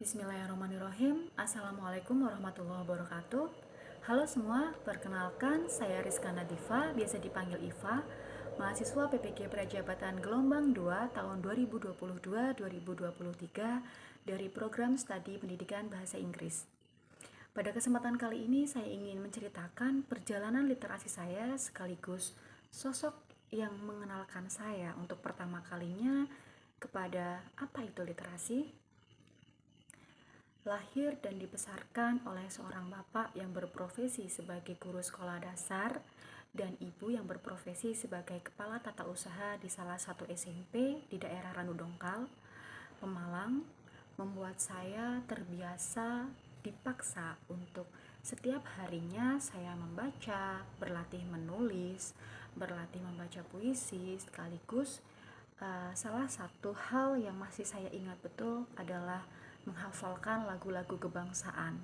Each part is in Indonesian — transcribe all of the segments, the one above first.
Bismillahirrahmanirrahim. Assalamualaikum warahmatullahi wabarakatuh. Halo semua, perkenalkan saya Rizka Nadifa, biasa dipanggil Iva, mahasiswa PPG Prajabatan Gelombang 2 tahun 2022-2023 dari program studi pendidikan bahasa Inggris. Pada kesempatan kali ini saya ingin menceritakan perjalanan literasi saya sekaligus sosok yang mengenalkan saya untuk pertama kalinya kepada apa itu literasi. Lahir dan dibesarkan oleh seorang bapak yang berprofesi sebagai guru sekolah dasar dan ibu yang berprofesi sebagai kepala tata usaha di salah satu SMP di daerah Ranu Dongkal, Pemalang, membuat saya terbiasa dipaksa untuk setiap harinya saya membaca, berlatih menulis, berlatih membaca puisi, sekaligus salah satu hal yang masih saya ingat betul adalah menghafalkan lagu-lagu kebangsaan.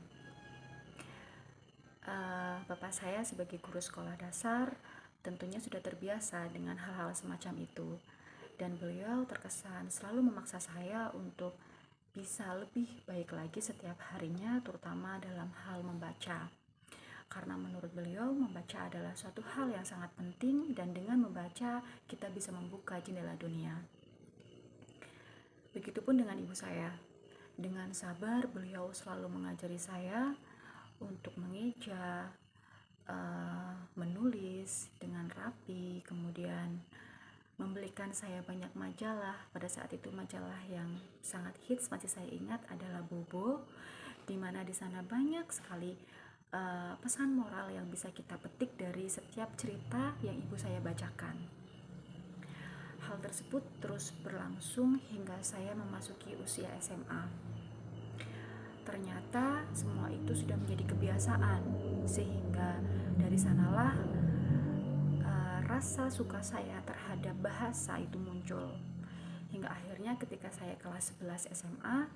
Bapak saya sebagai guru sekolah dasar tentunya sudah terbiasa dengan hal-hal semacam itu, dan beliau terkesan selalu memaksa saya untuk bisa lebih baik lagi setiap harinya, terutama dalam hal membaca. Karena menurut beliau membaca adalah suatu hal yang sangat penting, dan dengan membaca kita bisa membuka jendela dunia. Begitupun dengan ibu saya. Dengan sabar beliau selalu mengajari saya untuk mengeja, menulis dengan rapi, kemudian membelikan saya banyak majalah. Pada saat itu majalah yang sangat hits masih saya ingat adalah Bobo, di mana di sana banyak sekali pesan moral yang bisa kita petik dari setiap cerita yang ibu saya bacakan. Hal tersebut terus berlangsung hingga saya memasuki usia SMA. Ternyata semua itu sudah menjadi kebiasaan, sehingga dari sanalah rasa suka saya terhadap bahasa itu muncul. Hingga akhirnya ketika saya kelas 11 SMA,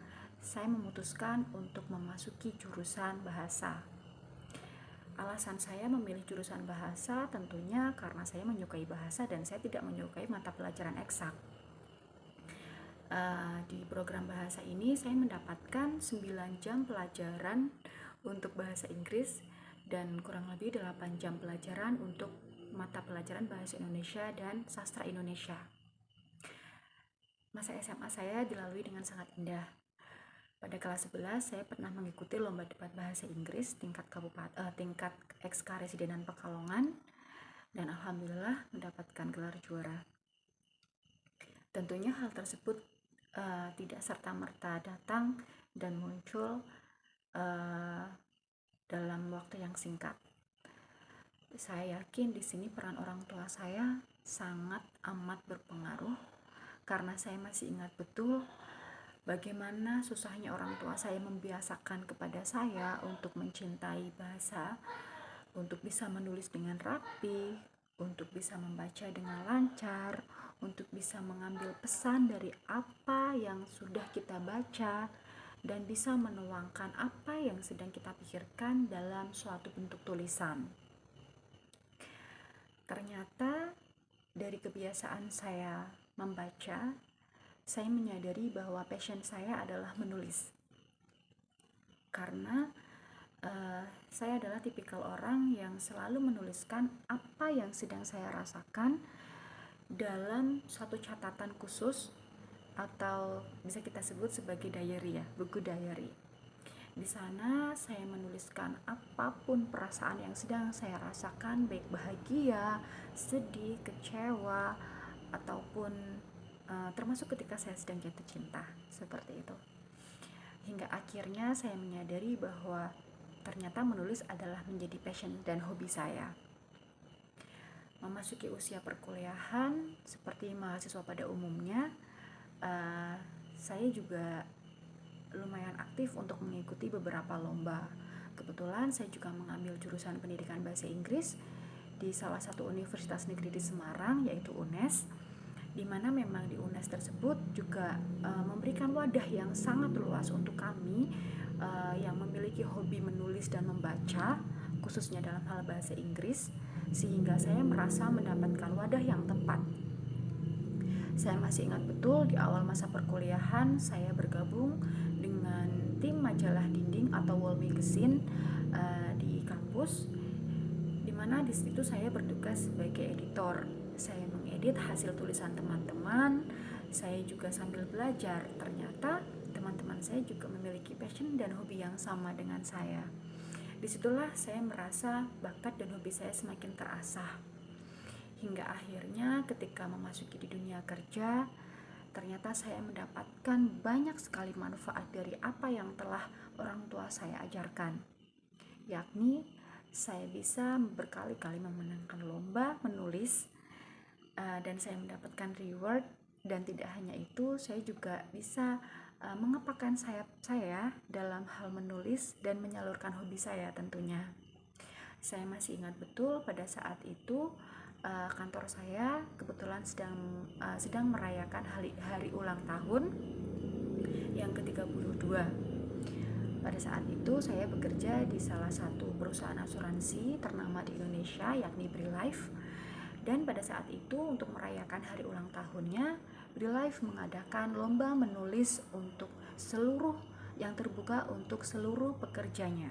saya memutuskan untuk memasuki jurusan bahasa. Alasan saya memilih jurusan bahasa tentunya karena saya menyukai bahasa dan saya tidak menyukai mata pelajaran eksak. Di program bahasa ini saya mendapatkan 9 jam pelajaran untuk bahasa Inggris dan kurang lebih 8 jam pelajaran untuk mata pelajaran bahasa Indonesia dan sastra Indonesia. Masa SMA saya dilalui dengan sangat indah. Pada kelas 11 saya pernah mengikuti lomba debat bahasa Inggris tingkat XK Residenan Pekalongan dan alhamdulillah mendapatkan gelar juara. Tentunya hal tersebut tidak serta-merta datang dan muncul dalam waktu yang singkat. Saya yakin di sini peran orang tua saya sangat amat berpengaruh, karena saya masih ingat betul bagaimana susahnya orang tua saya membiasakan kepada saya untuk mencintai bahasa, untuk bisa menulis dengan rapi, untuk bisa membaca dengan lancar, untuk bisa mengambil pesan dari apa yang sudah kita baca dan bisa menuangkan apa yang sedang kita pikirkan dalam suatu bentuk tulisan. Ternyata dari kebiasaan saya membaca, saya menyadari bahwa passion saya adalah menulis. Karena saya adalah tipikal orang yang selalu menuliskan apa yang sedang saya rasakan dalam suatu catatan khusus, atau bisa kita sebut sebagai diary ya, buku diary. Di sana saya menuliskan apapun perasaan yang sedang saya rasakan, baik bahagia, sedih, kecewa, ataupun termasuk ketika saya sedang jatuh cinta, seperti itu. Hingga akhirnya saya menyadari bahwa ternyata menulis adalah menjadi passion dan hobi saya. Memasuki usia perkuliahan, seperti mahasiswa pada umumnya, saya juga lumayan aktif untuk mengikuti beberapa lomba. Kebetulan saya juga mengambil jurusan pendidikan bahasa Inggris di salah satu universitas negeri di Semarang, yaitu UNES, di mana memang di UNES tersebut juga memberikan wadah yang sangat luas untuk kami yang memiliki hobi menulis dan membaca, khususnya dalam hal bahasa Inggris, sehingga saya merasa mendapatkan wadah yang tepat. Saya masih ingat betul di awal masa perkuliahan saya bergabung dengan majalah dinding atau wall magazine di kampus, dimana di situ saya bertugas sebagai editor. Saya mengedit hasil tulisan teman-teman. Saya juga sambil belajar. Ternyata teman-teman saya juga memiliki passion dan hobi yang sama dengan saya. Disitulah saya merasa bakat dan hobi saya semakin terasah. Hingga akhirnya ketika memasuki di dunia kerja, ternyata saya mendapatkan banyak sekali manfaat dari apa yang telah orang tua saya ajarkan. Yakni saya bisa berkali-kali memenangkan lomba menulis, dan saya mendapatkan reward. Dan tidak hanya itu, saya juga bisa mengepakkan sayap saya dalam hal menulis dan menyalurkan hobi saya tentunya. Saya masih ingat betul pada saat itu kantor saya kebetulan sedang merayakan hari ulang tahun yang ke-32. Pada saat itu saya bekerja di salah satu perusahaan asuransi ternama di Indonesia, yakni BriLife. Dan pada saat itu untuk merayakan hari ulang tahunnya, BriLife mengadakan lomba menulis untuk seluruh yang terbuka untuk seluruh pekerjanya.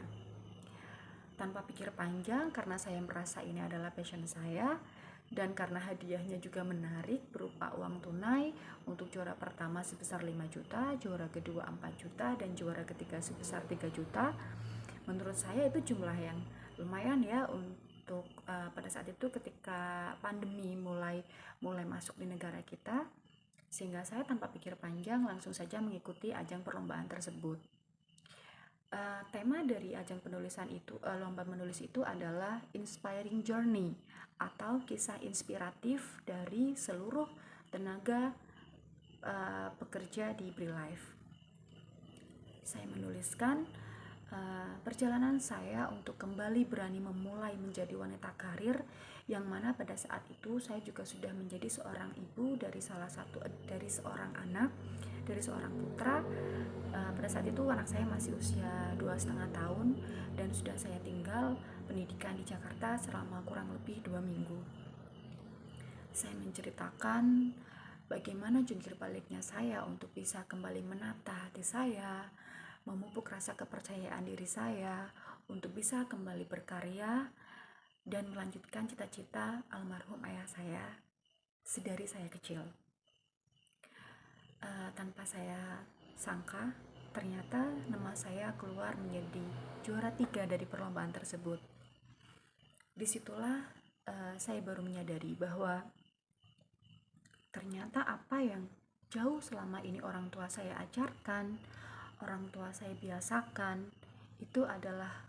Tanpa pikir panjang, karena saya merasa ini adalah passion saya, dan karena hadiahnya juga menarik berupa uang tunai untuk juara pertama sebesar 5 juta, juara kedua 4 juta, dan juara ketiga sebesar 3 juta. Menurut saya itu jumlah yang lumayan ya untuk pada saat itu ketika pandemi mulai masuk di negara kita, sehingga saya tanpa pikir panjang langsung saja mengikuti ajang perlombaan tersebut. Tema dari ajang penulisan itu, lomba menulis itu adalah Inspiring Journey atau kisah inspiratif dari seluruh tenaga pekerja di BriLife. Saya menuliskan perjalanan saya untuk kembali berani memulai menjadi wanita karir, yang mana pada saat itu saya juga sudah menjadi seorang ibu dari seorang anak, dari seorang putra. Pada saat itu anak saya masih usia 2,5 tahun dan sudah saya tinggal pendidikan di Jakarta selama kurang lebih 2 minggu. Saya menceritakan bagaimana jungkir baliknya saya untuk bisa kembali menata hati saya, memupuk rasa kepercayaan diri saya untuk bisa kembali berkarya dan melanjutkan cita-cita almarhum ayah saya sedari saya kecil. Tanpa saya sangka, ternyata nama saya keluar menjadi juara 3 dari perlombaan tersebut. Disitulah saya baru menyadari bahwa ternyata apa yang jauh selama ini orang tua saya ajarkan, orang tua saya biasakan, itu adalah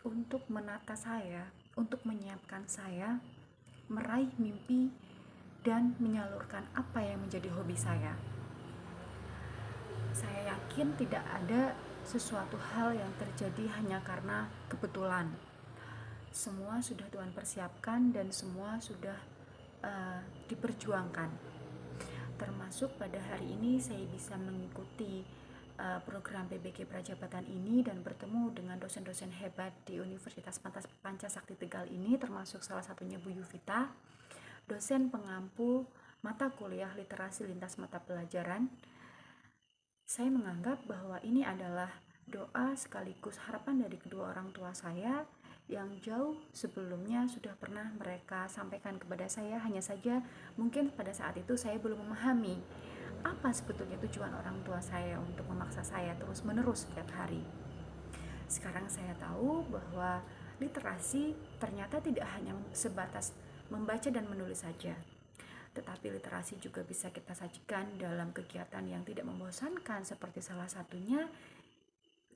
untuk menata saya, untuk menyiapkan saya meraih mimpi dan menyalurkan apa yang menjadi hobi saya. Saya yakin tidak ada sesuatu hal yang terjadi hanya karena kebetulan. Semua sudah Tuhan persiapkan dan semua sudah diperjuangkan. Termasuk pada hari ini saya bisa mengikuti program PBG Prajabatan ini dan bertemu dengan dosen-dosen hebat di Universitas Pancasakti Tegal ini, termasuk salah satunya Bu Yuvita, dosen pengampu mata kuliah literasi lintas mata pelajaran. Saya menganggap bahwa ini adalah doa sekaligus harapan dari kedua orang tua saya yang jauh sebelumnya sudah pernah mereka sampaikan kepada saya. Hanya saja mungkin pada saat itu saya belum memahami apa sebetulnya tujuan orang tua saya untuk memaksa saya terus-menerus setiap hari. Sekarang saya tahu bahwa literasi ternyata tidak hanya sebatas membaca dan menulis saja, tetapi literasi juga bisa kita sajikan dalam kegiatan yang tidak membosankan, seperti salah satunya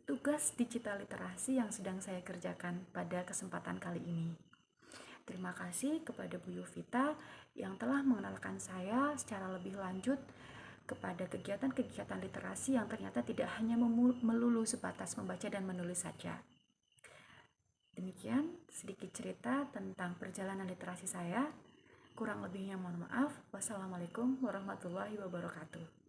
tugas digital literasi yang sedang saya kerjakan pada kesempatan kali ini. Terima kasih kepada Bu Yuvita yang telah mengenalkan saya secara lebih lanjut kepada kegiatan-kegiatan literasi yang ternyata tidak hanya melulu sebatas membaca dan menulis saja. Demikian sedikit cerita tentang perjalanan literasi saya. Kurang lebihnya mohon maaf. Wassalamualaikum warahmatullahi wabarakatuh.